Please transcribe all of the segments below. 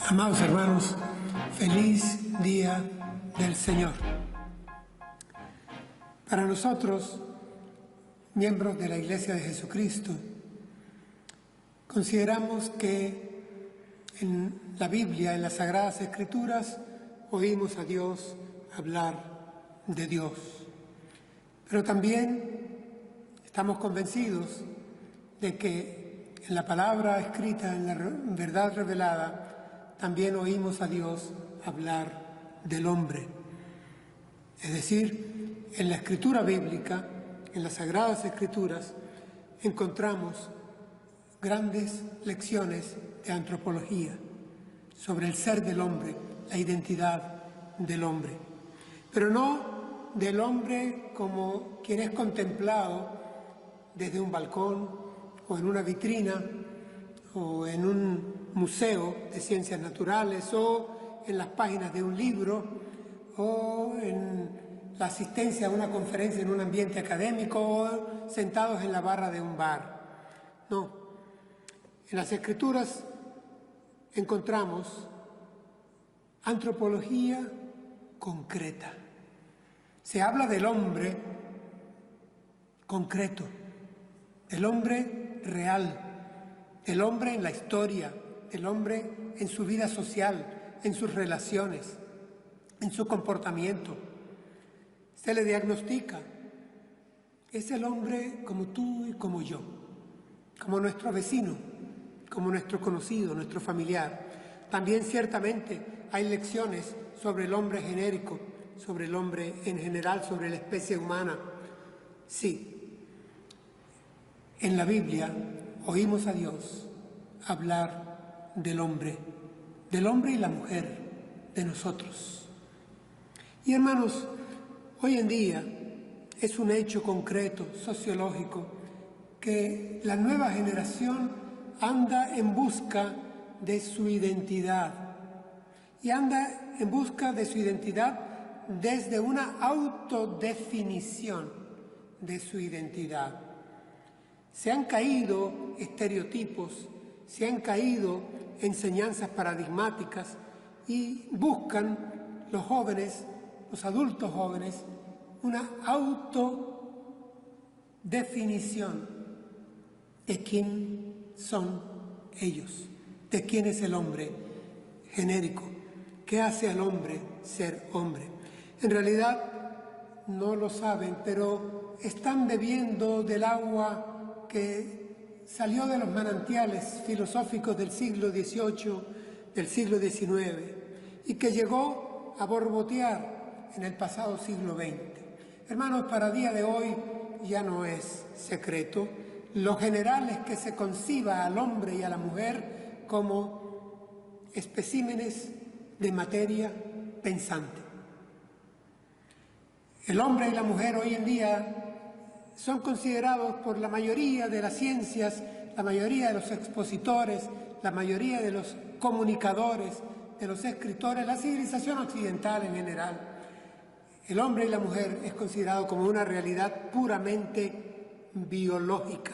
Amados hermanos, feliz día del Señor. Para nosotros, miembros de la Iglesia de Jesucristo, consideramos que en la Biblia, en las Sagradas Escrituras, oímos a Dios hablar de Dios. Pero también estamos convencidos de que en la palabra escrita, en la verdad revelada, también oímos a Dios hablar del hombre. Es decir, en la escritura bíblica, en las Sagradas Escrituras, encontramos grandes lecciones de antropología sobre el ser del hombre, la identidad del hombre. Pero no del hombre como quien es contemplado desde un balcón o en una vitrina o en un museo de ciencias naturales o en las páginas de un libro o en la asistencia a una conferencia en un ambiente académico o sentados en la barra de un bar. No. En las Escrituras encontramos antropología concreta. Se habla del hombre concreto, del hombre real, del hombre en la historia, del hombre en su vida social, en sus relaciones, en su comportamiento. Se le diagnostica. Es el hombre como tú y como yo, como nuestro vecino, como nuestro conocido, nuestro familiar. También ciertamente hay lecciones sobre el hombre genérico, sobre el hombre en general, sobre la especie humana. Sí, en la Biblia oímos a Dios hablar del hombre y la mujer, de nosotros. Y hermanos, hoy en día es un hecho concreto, sociológico, que la nueva generación anda en busca de su identidad. Y anda en busca de su identidad desde una autodefinición de su identidad. Se han caído estereotipos, se han caído enseñanzas paradigmáticas y buscan los jóvenes, los adultos jóvenes, una autodefinición de quién son ellos, de quién es el hombre genérico, qué hace al hombre ser hombre. En realidad no lo saben, pero están bebiendo del agua que salió de los manantiales filosóficos del siglo XVIII, del siglo XIX, y que llegó a borbotear en el pasado siglo XX. Hermanos, para día de hoy ya no es secreto. Lo general es que se conciba al hombre y a la mujer como especímenes de materia pensante. El hombre y la mujer hoy en día son considerados por la mayoría de las ciencias, la mayoría de los expositores, la mayoría de los comunicadores, de los escritores, la civilización occidental en general. El hombre y la mujer es considerado como una realidad puramente biológica.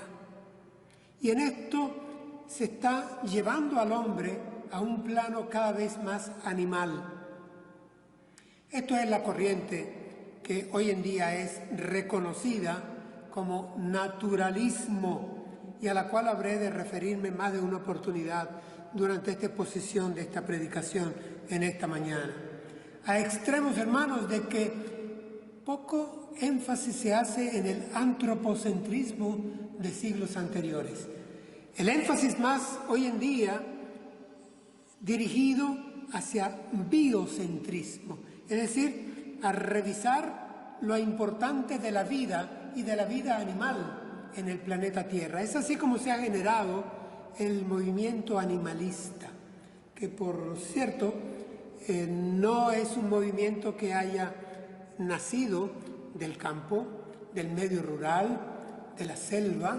Y en esto se está llevando al hombre a un plano cada vez más animal. Esto es la corriente que hoy en día es reconocida como naturalismo y a la cual habré de referirme más de una oportunidad durante esta exposición de esta predicación en esta mañana. A extremos, hermanos, de que poco énfasis se hace en el antropocentrismo de siglos anteriores. El énfasis más hoy en día dirigido hacia biocentrismo, es decir, a revisar lo importante de la vida y de la vida animal en el planeta Tierra. Es así como se ha generado el movimiento animalista, que por cierto no es un movimiento que haya nacido del campo, del medio rural, de la selva.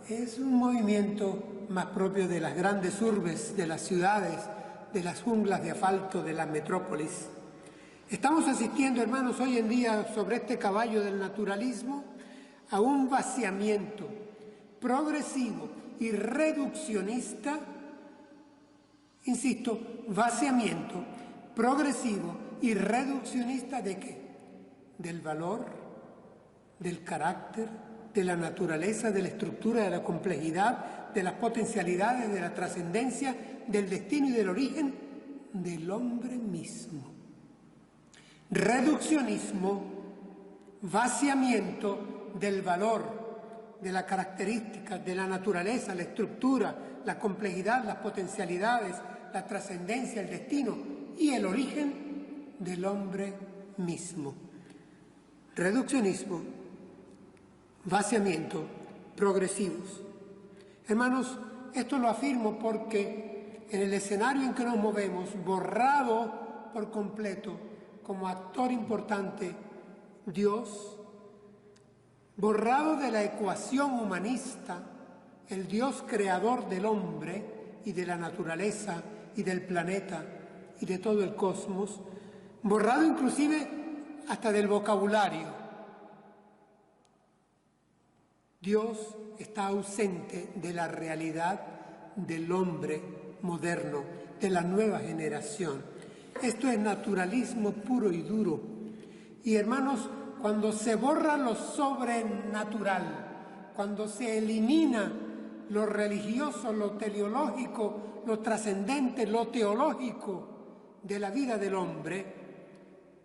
Es un movimiento más propio de las grandes urbes, de las ciudades, de las junglas de asfalto, de las metrópolis. Estamos asistiendo, hermanos, hoy en día sobre este caballo del naturalismo a un vaciamiento progresivo y reduccionista Insisto, vaciamiento progresivo y reduccionista ¿de qué? Del valor, del carácter, de la naturaleza, de la estructura, de la complejidad, de las potencialidades, de la trascendencia, del destino y del origen del hombre mismo. Reduccionismo, vaciamiento del valor, de la característica, de la naturaleza, la estructura, la complejidad, las potencialidades, la trascendencia, el destino y el origen del hombre mismo. Reduccionismo, vaciamiento, progresivos. Hermanos, esto lo afirmo porque en el escenario en que nos movemos, borrado por completo como actor importante Dios, borrado de la ecuación humanista, el Dios creador del hombre y de la naturaleza y del planeta y de todo el cosmos, borrado inclusive hasta del vocabulario. Dios está ausente de la realidad del hombre moderno, de la nueva generación. Esto es naturalismo puro y duro. Y hermanos, cuando se borra lo sobrenatural, cuando se elimina lo religioso, lo teleológico, lo trascendente, lo teológico de la vida del hombre,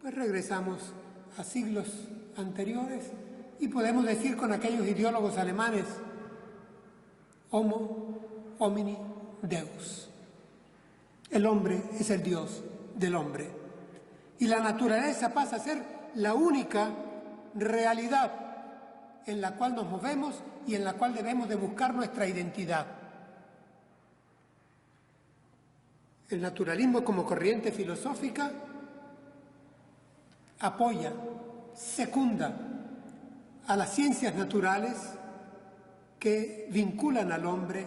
pues regresamos a siglos anteriores y podemos decir con aquellos ideólogos alemanes, homo homini deus. El hombre es el Dios del hombre. Y la naturaleza pasa a ser la única realidad en la cual nos movemos y en la cual debemos de buscar nuestra identidad. El naturalismo como corriente filosófica apoya, secunda a las ciencias naturales que vinculan al hombre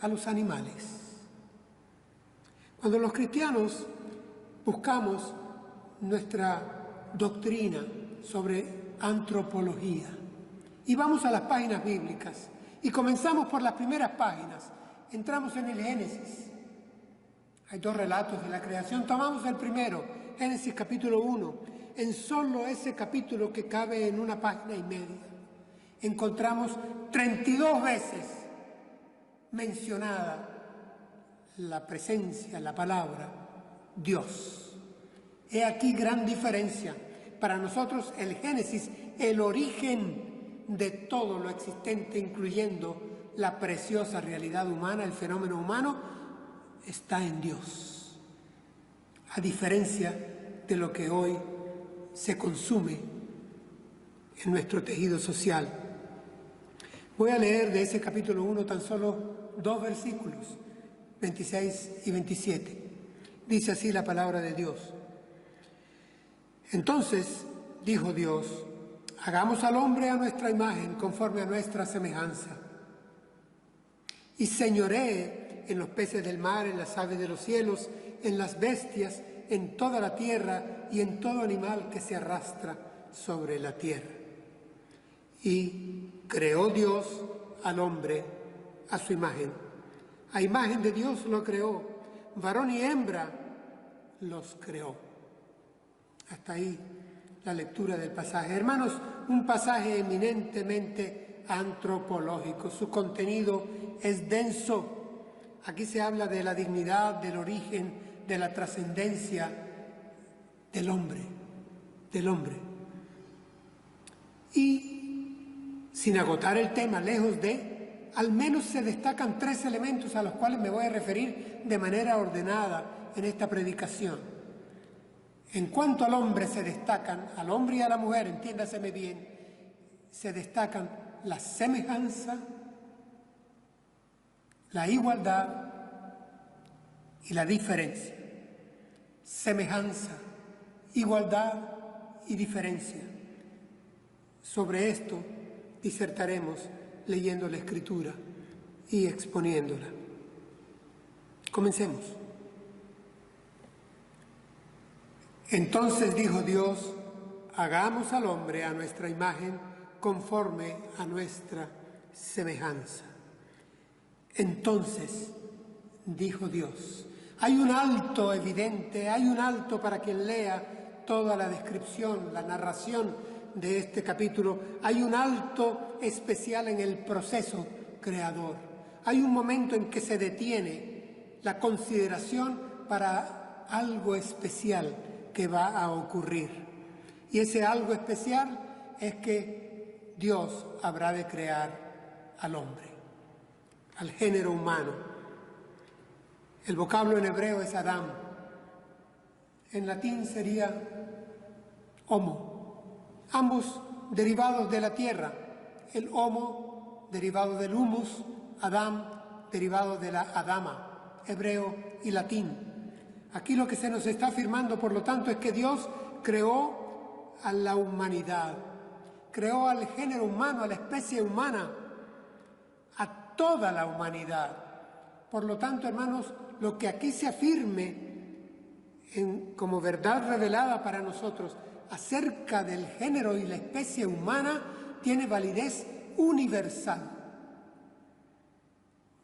a los animales. Cuando los cristianos buscamos nuestra doctrina sobre antropología y vamos a las páginas bíblicas y comenzamos por las primeras páginas, entramos en el Génesis. Hay 2 relatos de la creación, tomamos el primero, Génesis capítulo 1. En solo ese capítulo que cabe en 1 página y media, encontramos 32 veces mencionada la presencia, la palabra, Dios. He aquí gran diferencia. Para nosotros el Génesis, el origen de todo lo existente, incluyendo la preciosa realidad humana, el fenómeno humano, está en Dios. A diferencia de lo que hoy se consume en nuestro tejido social. Voy a leer de ese capítulo 1 tan solo 2 versículos, 26 y 27. Dice así la palabra de Dios. Entonces dijo Dios, hagamos al hombre a nuestra imagen, conforme a nuestra semejanza, y señoree en los peces del mar, en las aves de los cielos, en las bestias, en toda la tierra y en todo animal que se arrastra sobre la tierra. Y creó Dios al hombre a su imagen. A imagen de Dios lo creó, varón y hembra los creó. Hasta ahí la lectura del pasaje. Hermanos, un pasaje eminentemente antropológico. Su contenido es denso. Aquí se habla de la dignidad, del origen, de la trascendencia del hombre, Y sin agotar el tema, lejos de, al menos se destacan 3 elementos a los cuales me voy a referir de manera ordenada en esta predicación. En cuanto al hombre se destacan, al hombre y a la mujer, entiéndaseme bien, se destacan la semejanza, la igualdad y la diferencia. Semejanza, igualdad y diferencia. Sobre esto disertaremos leyendo la Escritura y exponiéndola. Comencemos. Entonces dijo Dios, hagamos al hombre a nuestra imagen, conforme a nuestra semejanza. Entonces dijo Dios. Hay un alto evidente, hay un alto para quien lea toda la descripción, la narración de este capítulo. Hay un alto especial en el proceso creador. Hay un momento en que se detiene la consideración para algo especial que va a ocurrir. Y ese algo especial es que Dios habrá de crear al hombre, al género humano. El vocablo en hebreo es Adam. En latín sería homo. Ambos derivados de la tierra. El homo derivado del humus, Adam derivado de la Adama, hebreo y latín. Aquí lo que se nos está afirmando, por lo tanto, es que Dios creó a la humanidad, creó al género humano, a la especie humana, a toda la humanidad. Por lo tanto, hermanos, lo que aquí se afirme como verdad revelada para nosotros acerca del género y la especie humana tiene validez universal.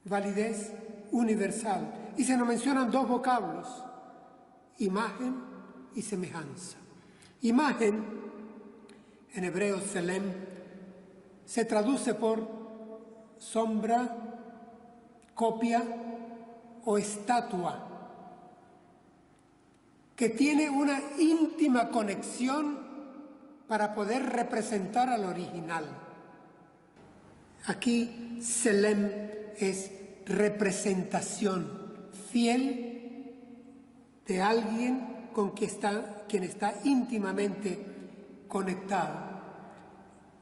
Validez universal. Y se nos mencionan dos vocablos: imagen y semejanza. Imagen, en hebreo selem, se traduce por sombra, copia o estatua, que tiene una íntima conexión para poder representar al original. Aquí selem es representación fiel de alguien con quien está íntimamente conectado.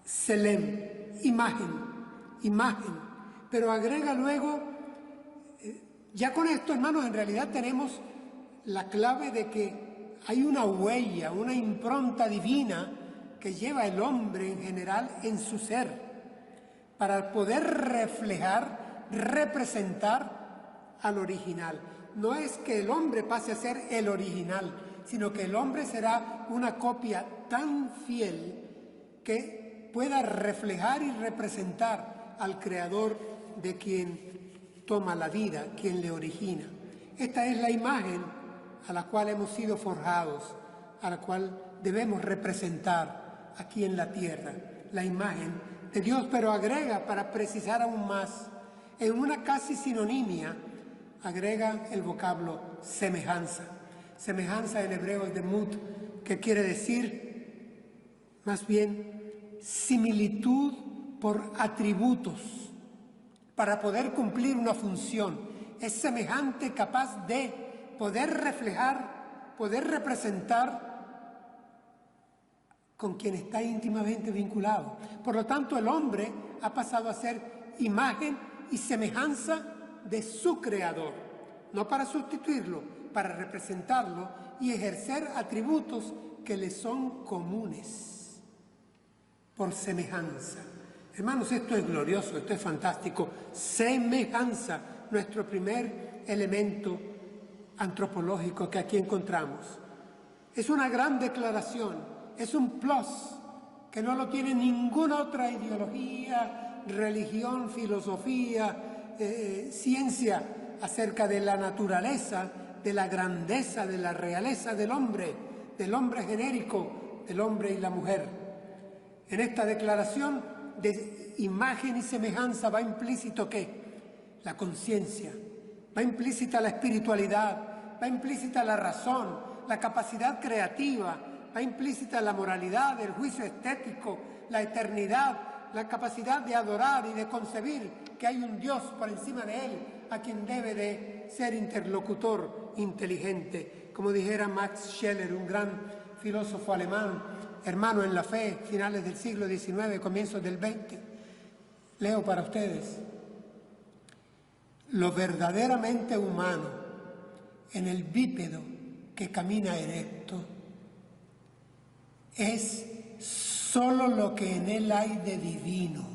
Selem, imagen. Pero agrega luego, ya con esto, hermanos, en realidad tenemos la clave de que hay una huella, una impronta divina que lleva el hombre en general en su ser, para poder reflejar, representar al original. No es que el hombre pase a ser el original, sino que el hombre será una copia tan fiel que pueda reflejar y representar al Creador de quien toma la vida, quien le origina. Esta es la imagen a la cual hemos sido forjados, a la cual debemos representar aquí en la tierra, la imagen de Dios, pero agrega, para precisar aún más, en una casi sinonimia, agrega el vocablo semejanza. Semejanza en hebreo es demut, que quiere decir, más bien, similitud por atributos, para poder cumplir una función. Es semejante, capaz de poder reflejar, poder representar con quien está íntimamente vinculado. Por lo tanto, el hombre ha pasado a ser imagen y semejanza de su Creador, no para sustituirlo, para representarlo y ejercer atributos que le son comunes, por semejanza. Hermanos, esto es glorioso, esto es fantástico. Semejanza, nuestro primer elemento antropológico que aquí encontramos. Es una gran declaración, es un plus que no lo tiene ninguna otra ideología, religión, filosofía, ciencia acerca de la naturaleza, de la grandeza, de la realeza del hombre genérico, del hombre y la mujer. En esta declaración de imagen y semejanza va implícito ¿qué? La conciencia, va implícita la espiritualidad, va implícita la razón, la capacidad creativa, va implícita la moralidad, el juicio estético, la eternidad, la capacidad de adorar y de concebir que hay un Dios por encima de él, a quien debe de ser interlocutor inteligente. Como dijera Max Scheler, un gran filósofo alemán, hermano en la fe, finales del siglo XIX, comienzos del XX. Leo para ustedes. Lo verdaderamente humano en el bípedo que camina erecto es solo lo que en él hay de divino.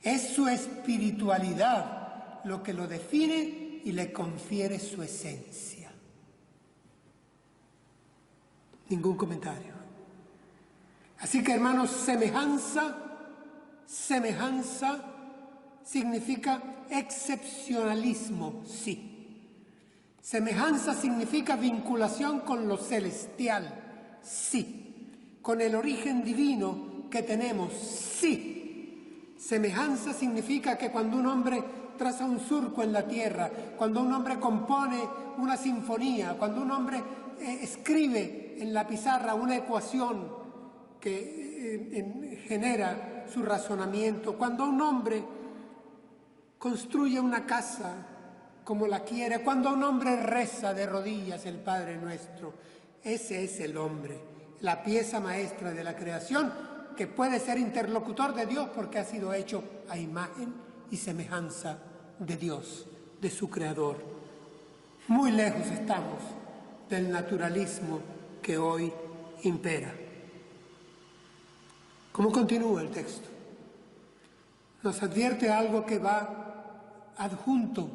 Es su espiritualidad lo que lo define y le confiere su esencia. Ningún comentario. Así que, hermanos, semejanza significa excepcionalismo, sí. Semejanza significa vinculación con lo celestial, sí. Con el origen divino que tenemos, sí. Semejanza significa que cuando un hombre traza un surco en la tierra, cuando un hombre compone una sinfonía, cuando un hombre escribe en la pizarra una ecuación que genera su razonamiento, cuando un hombre construye una casa como la quiere, cuando un hombre reza de rodillas el Padre Nuestro, ese es el hombre, la pieza maestra de la creación, que puede ser interlocutor de Dios porque ha sido hecho a imagen y semejanza de Dios, de su Creador. Muy lejos estamos del naturalismo que hoy impera. ¿Cómo continúa el texto? Nos advierte algo que va adjunto,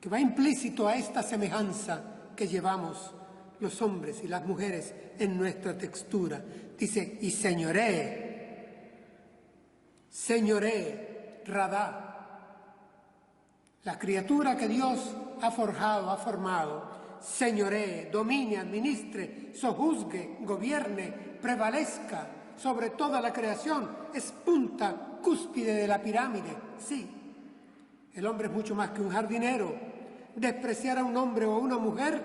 que va implícito a esta semejanza que llevamos los hombres y las mujeres en nuestra textura. Dice, y señoré, radá, la criatura que Dios ha forjado, ha formado, señoré, domine, administre, sojuzgue, gobierne, prevalezca sobre toda la creación, es punta, cúspide de la pirámide, sí. El hombre es mucho más que un jardinero. Despreciar a un hombre o a una mujer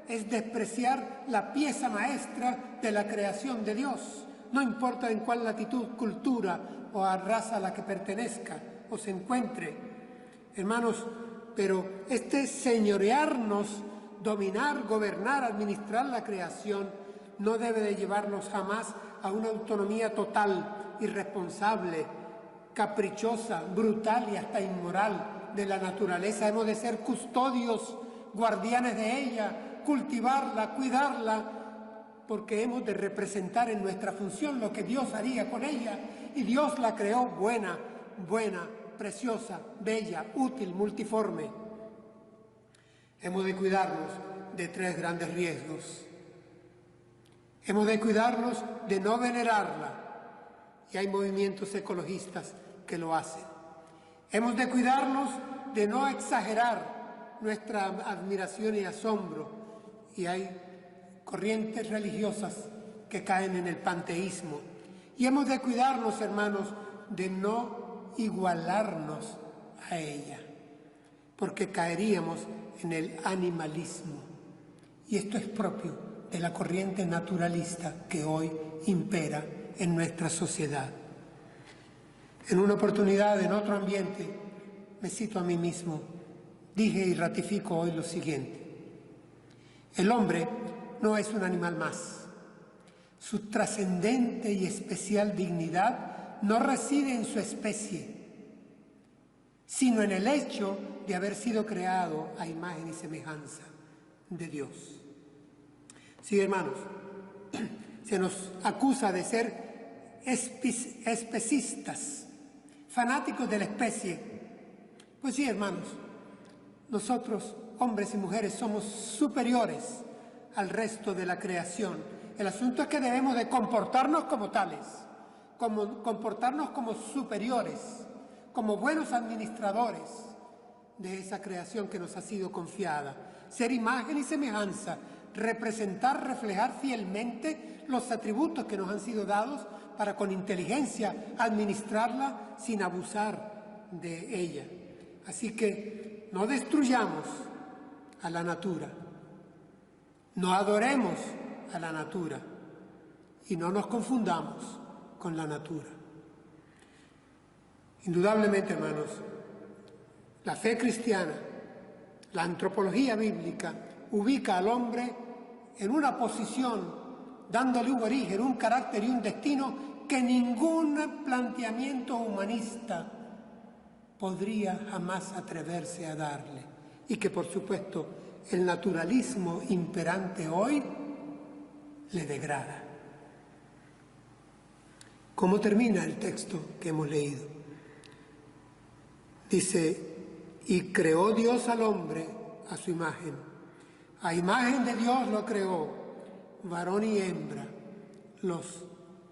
es despreciar la pieza maestra de la creación de Dios. No importa en cuál latitud, cultura o a raza a la que pertenezca o se encuentre. Hermanos, pero este señorearnos, dominar, gobernar, administrar la creación, no debe de llevarnos jamás a una autonomía total, irresponsable, caprichosa, brutal y hasta inmoral de la naturaleza. Hemos de ser custodios, guardianes de ella, cultivarla, cuidarla, porque hemos de representar en nuestra función lo que Dios haría con ella. Y Dios la creó buena, preciosa, bella, útil, multiforme. Hemos de cuidarnos de tres grandes riesgos. Hemos de cuidarnos de no venerarla, y hay movimientos ecologistas que lo hacen. Hemos de cuidarnos de no exagerar nuestra admiración y asombro, y hay corrientes religiosas que caen en el panteísmo. Y hemos de cuidarnos, hermanos, de no igualarnos a ella, porque caeríamos en el animalismo. Y esto es propio de la corriente naturalista que hoy impera en nuestra sociedad. En una oportunidad, en otro ambiente, me cito a mí mismo, dije y ratifico hoy lo siguiente: el hombre no es un animal más. Su trascendente y especial dignidad no reside en su especie, sino en el hecho de haber sido creado a imagen y semejanza de Dios. Sí, hermanos, se nos acusa de ser especistas, fanáticos de la especie. Pues sí, hermanos, nosotros, hombres y mujeres, somos superiores al resto de la creación. El asunto es que debemos de comportarnos como tales, comportarnos como superiores, como buenos administradores de esa creación que nos ha sido confiada. Ser imagen y semejanza, representar, reflejar fielmente los atributos que nos han sido dados para con inteligencia administrarla sin abusar de ella. Así que no destruyamos a la natura, no adoremos a la natura y no nos confundamos con la natura. Indudablemente, hermanos, la fe cristiana, la antropología bíblica, ubica al hombre en una posición, dándole un origen, un carácter y un destino que ningún planteamiento humanista podría jamás atreverse a darle, y que por supuesto el naturalismo imperante hoy le degrada. ¿Cómo termina el texto que hemos leído? Dice, y creó Dios al hombre a su imagen. A imagen de Dios lo creó, varón y hembra los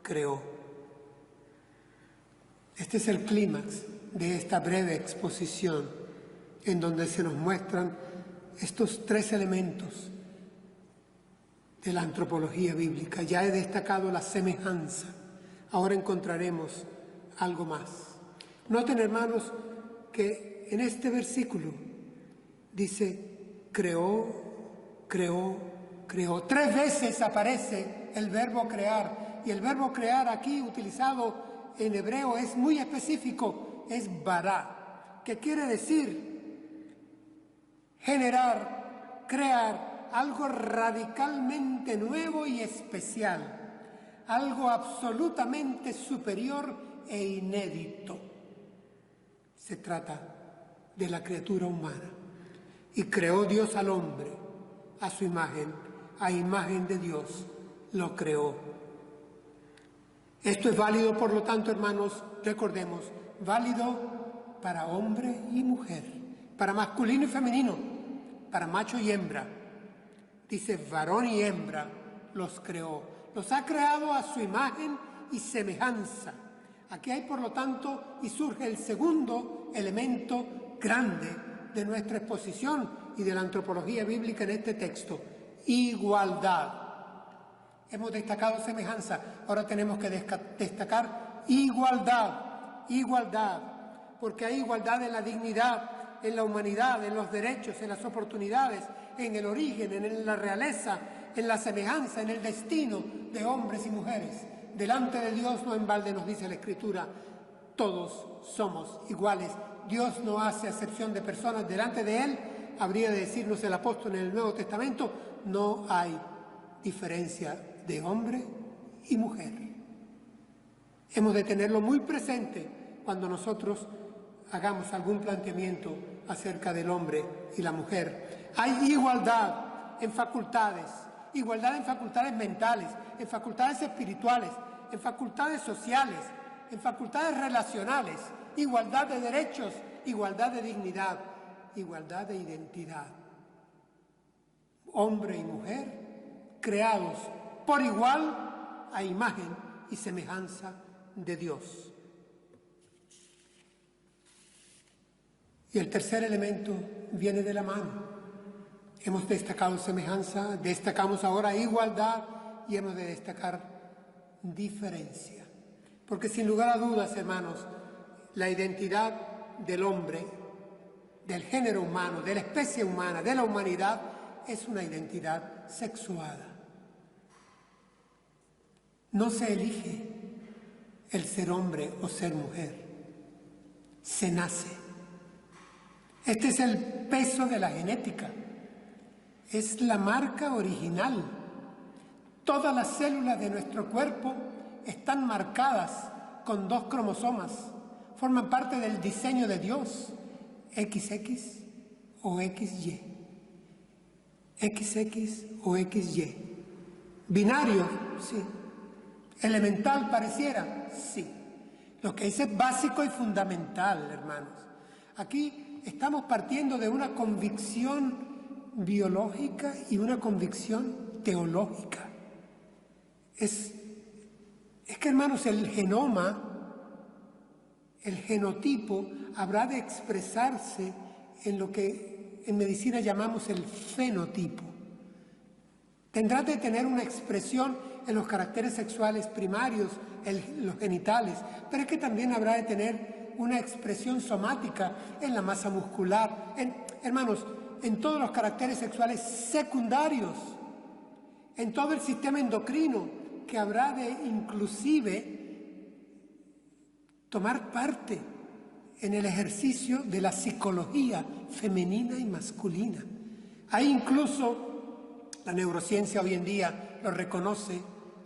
creó. Este es el clímax de esta breve exposición, en donde se nos muestran estos tres elementos de la antropología bíblica. Ya he destacado la semejanza. Ahora encontraremos algo más. Noten, hermanos, que en este versículo dice creó, creó, creó. 3 veces aparece el verbo crear, y el verbo crear aquí utilizado en hebreo es muy específico, es bará, que quiere decir generar, crear algo radicalmente nuevo y especial, algo absolutamente superior e inédito. Se trata de la criatura humana. Y creó Dios al hombre a su imagen, a imagen de Dios lo creó. Esto es válido, por lo tanto, hermanos, recordemos, válido para hombre y mujer, para masculino y femenino, para macho y hembra. Dice, varón y hembra los creó. Los ha creado a su imagen y semejanza. Aquí hay, por lo tanto, y surge el segundo elemento grande de nuestra exposición y de la antropología bíblica en este texto: igualdad. Hemos destacado semejanza, ahora tenemos que destacar igualdad, igualdad, porque hay igualdad en la dignidad, en la humanidad, en los derechos, en las oportunidades, en el origen, en la realeza, en la semejanza, en el destino de hombres y mujeres. Delante de Dios, no en balde nos dice la Escritura, todos somos iguales. Dios no hace acepción de personas. Delante de Él, habría de decirnos el apóstol en el Nuevo Testamento, no hay diferencia de hombre y mujer. Hemos de tenerlo muy presente cuando nosotros hagamos algún planteamiento acerca del hombre y la mujer. Hay igualdad en facultades mentales, en facultades espirituales, en facultades sociales, en facultades relacionales, igualdad de derechos, igualdad de dignidad, igualdad de identidad. Hombre y mujer creados por igual a imagen y semejanza de Dios. Y el tercer elemento viene de la mano. Hemos destacado semejanza, destacamos ahora igualdad y hemos de destacar diferencia. Porque sin lugar a dudas, hermanos, la identidad del hombre, del género humano, de la especie humana, de la humanidad, es una identidad sexuada. No se elige el ser hombre o ser mujer, se nace. Este es el peso de la genética, es la marca original. Todas las células de nuestro cuerpo están marcadas con 2 cromosomas, forman parte del diseño de Dios, XX o XY. XX o XY. Binario, sí. Elemental pareciera, sí. Lo que es básico y fundamental, hermanos. Aquí estamos partiendo de una convicción biológica y una convicción teológica. Es que, hermanos, el genoma, el genotipo, habrá de expresarse en lo que en medicina llamamos el fenotipo. Tendrá de tener una expresión en los caracteres sexuales primarios, en los genitales, pero es que también habrá de tener una expresión somática en la masa muscular, hermanos, en todos los caracteres sexuales secundarios, en todo el sistema endocrino, que habrá de inclusive tomar parte en el ejercicio de la psicología femenina y masculina. Hay incluso, la neurociencia hoy en día lo reconoce,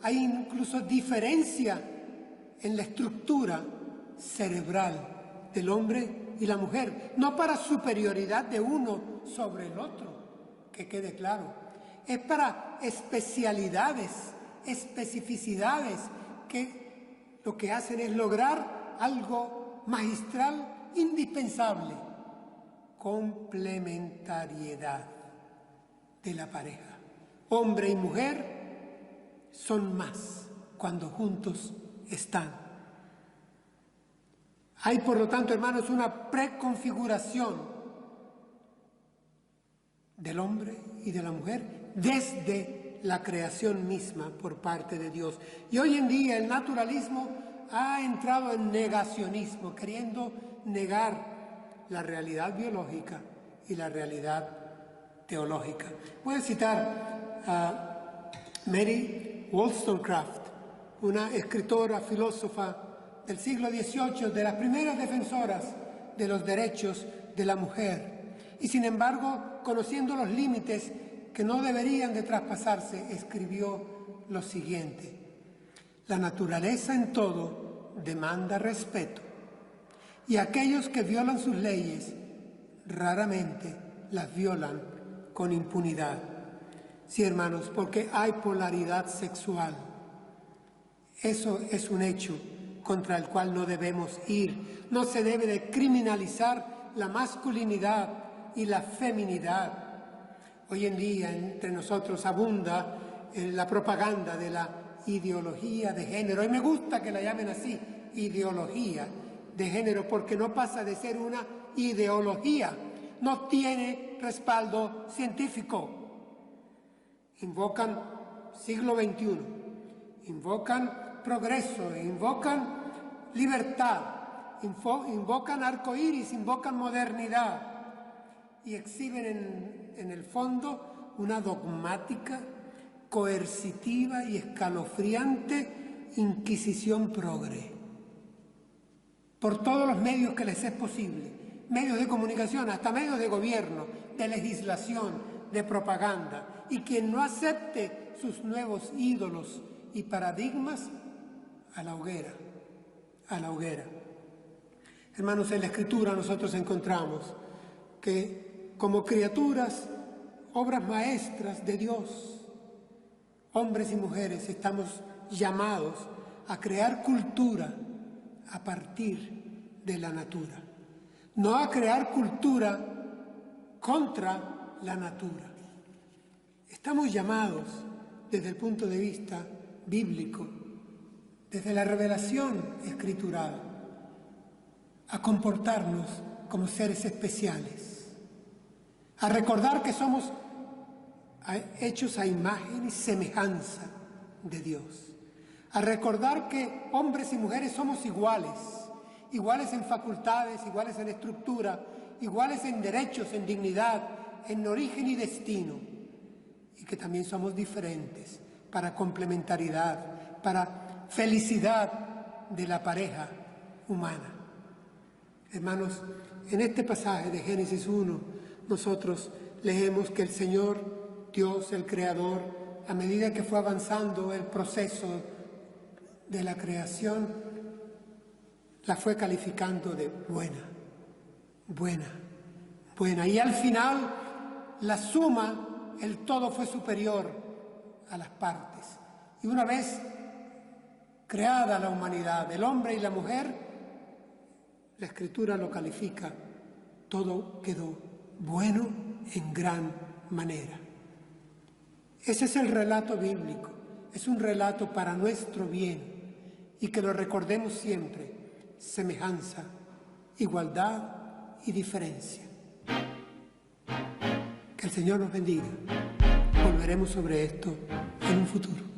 hay incluso diferencia en la estructura cerebral del hombre y la mujer, no para superioridad de uno sobre el otro, que quede claro, es para especialidades, especificidades, que lo que hacen es lograr algo magistral, indispensable: complementariedad de la pareja. Hombre y mujer son más cuando juntos están. Hay, por lo tanto, hermanos, una preconfiguración del hombre y de la mujer desde la creación misma por parte de Dios. Y hoy en día el naturalismo ha entrado en negacionismo, queriendo negar la realidad biológica y la realidad teológica. Voy a citar a Mary Wollstonecraft, una escritora, filósofa del siglo XVIII, de las primeras defensoras de los derechos de la mujer. Y sin embargo, conociendo los límites que no deberían de traspasarse, escribió lo siguiente: la naturaleza en todo demanda respeto, y aquellos que violan sus leyes raramente las violan con impunidad. Sí, hermanos, porque hay polaridad sexual. Eso es un hecho contra el cual no debemos ir. No se debe de criminalizar la masculinidad y la feminidad. Hoy en día entre nosotros abunda la propaganda de la ideología de género. Y me gusta que la llamen así, ideología de género, porque no pasa de ser una ideología. No tiene respaldo científico. Invocan siglo XXI, invocan progreso, invocan libertad, invocan arcoíris, invocan modernidad y exhiben en el fondo una dogmática, coercitiva y escalofriante inquisición progre. Por todos los medios que les es posible, medios de comunicación, hasta medios de gobierno, de legislación, de propaganda, y quien no acepte sus nuevos ídolos y paradigmas, a la hoguera, a la hoguera. Hermanos, en la Escritura nosotros encontramos que como criaturas, obras maestras de Dios, hombres y mujeres, estamos llamados a crear cultura a partir de la natura, no a crear cultura contra la natura. Estamos llamados desde el punto de vista bíblico, desde la revelación escritural, a comportarnos como seres especiales, a recordar que somos hechos a imagen y semejanza de Dios, a recordar que hombres y mujeres somos iguales, iguales en facultades, iguales en estructura, iguales en derechos, en dignidad, en origen y destino, y que también somos diferentes para complementariedad, para felicidad de la pareja humana. Hermanos, en este pasaje de Génesis 1, nosotros leemos que el Señor, Dios, el Creador, a medida que fue avanzando el proceso de la creación, la fue calificando de buena, buena, buena. Y al final, la suma, el todo fue superior a las partes. Y una vez creada la humanidad, el hombre y la mujer, la Escritura lo califica, todo quedó bueno en gran manera. Ese es el relato bíblico, es un relato para nuestro bien y que lo recordemos siempre, semejanza, igualdad y diferencia. Que el Señor nos bendiga. Volveremos sobre esto en un futuro.